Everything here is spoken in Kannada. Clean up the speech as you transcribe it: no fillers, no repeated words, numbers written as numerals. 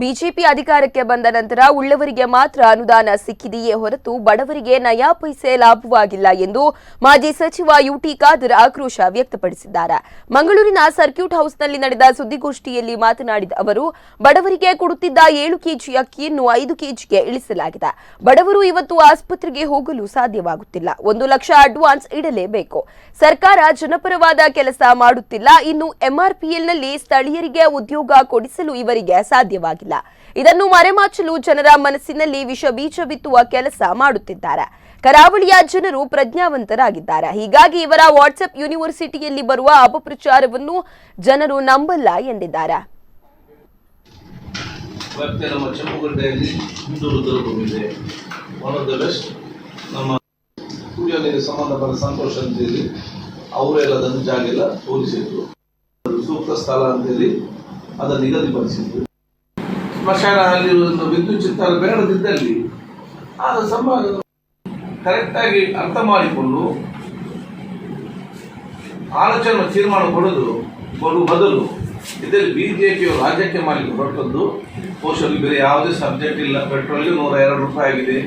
ಬಿಜೆಪಿ ಅಧಿಕಾರಕ್ಕೆ ಬಂದ ನಂತರ ಉಳ್ಳವರಿಗೆ ಮಾತ್ರ ಅನುದಾನ ಸಿಕ್ಕಿದೆಯೇ ಹೊರತು ಬಡವರಿಗೆ ನಯಾ ಪೈಸೆ ಲಾಭವಾಗಿಲ್ಲ ಎಂದು ಮಾಜಿ ಸಚಿವ ಯುಟಿ ಖಾದರ್ ಆಕ್ರೋಶ ವ್ಯಕ್ತಪಡಿಸಿದ್ದಾರೆ. ಮಂಗಳೂರಿನ ಸರ್ಕ್ಯೂಟ್ ಹೌಸ್ನಲ್ಲಿ ನಡೆದ ಸುದ್ದಿಗೋಷ್ಠಿಯಲ್ಲಿ ಮಾತನಾಡಿದ ಅವರು, ಬಡವರಿಗೆ ಕೊಡುತ್ತಿದ್ದ 7 ಕೆಜಿ ಅಕ್ಕಿಯನ್ನು 5 ಕೆಜಿಗೆ ಇಳಿಸಲಾಗಿದೆ. ಬಡವರು ಇವತ್ತು ಆಸ್ಪತ್ರೆಗೆ ಹೋಗಲು ಸಾಧ್ಯವಾಗುತ್ತಿಲ್ಲ. 1 ಲಕ್ಷ ಅಡ್ವಾನ್ಸ್ ಇಡಲೇಬೇಕು. ಸರ್ಕಾರ ಜನಪರವಾದ ಕೆಲಸ ಮಾಡುತ್ತಿಲ್ಲ. ಇನ್ನು ಎಂಆರ್ಪಿಎಲ್ನಲ್ಲಿ ಸ್ಥಳೀಯರಿಗೆ ಉದ್ಯೋಗ ಕೊಡಿಸಲು ಇವರಿಗೆ ಸಾಧ್ಯವಾಗಿಲ್ಲ. ಇದನ್ನು ಮರೆಮಾಚಲು ಜನರ ಮನಸ್ಸಿನಲ್ಲಿ ವಿಷ ಬೀಜ ಬಿತ್ತುವ ಕೆಲಸ ಮಾಡುತ್ತಿದ್ದಾರೆ. ಕರಾವಳಿಯ ಜನರು ಪ್ರಜ್ಞಾವಂತರಾಗಿದ್ದಾರೆ. ಹೀಗಾಗಿ ಇವರ ವಾಟ್ಸ್ಆಪ್ ಯೂನಿವರ್ಸಿಟಿಯಲ್ಲಿ ಬರುವ ಅಪಪ್ರಚಾರವನ್ನು ಜನರು ನಂಬಲ್ಲ ಎಂದಿದ್ದಾರೆ. ಅವರೆಲ್ಲದನ್ನು ಜಾಗೆಲ್ಲ ತೋರಿಸಿದ್ರು. ಸೂಕ್ತ ಸ್ಥಳ ಅಂತೇಳಿ ಅದನ್ನು ನಿಗದಿಪಡಿಸಿದ್ರು. ಸ್ಮಶಾನದಲ್ಲಿ ವಿದ್ಯುತ್ ಚಿತ್ತಾರ ಬೇಡದಿದ್ದಲ್ಲಿ ಆ ಸಮಾಜ ಕರೆಕ್ಟಾಗಿ ಅರ್ಥ ಮಾಡಿಕೊಂಡು ಆಲೋಚನೆ ತೀರ್ಮಾನ ಕೊಡುವ ಬದಲು ಇದರಲ್ಲಿ ಬಿಜೆಪಿಯು ರಾಜ್ಯಕ್ಕೆ ಮಾಡಲಿಕ್ಕೆ ಹೊರಟದ್ದು. ಪೋಷಕರಿಗೆ ಬೇರೆ ಯಾವುದೇ ಸಬ್ಜೆಕ್ಟ್ ಇಲ್ಲ. ಪೆಟ್ರೋಲ್ಗೆ 102 ರೂಪಾಯಿ ಆಗಿದೆ.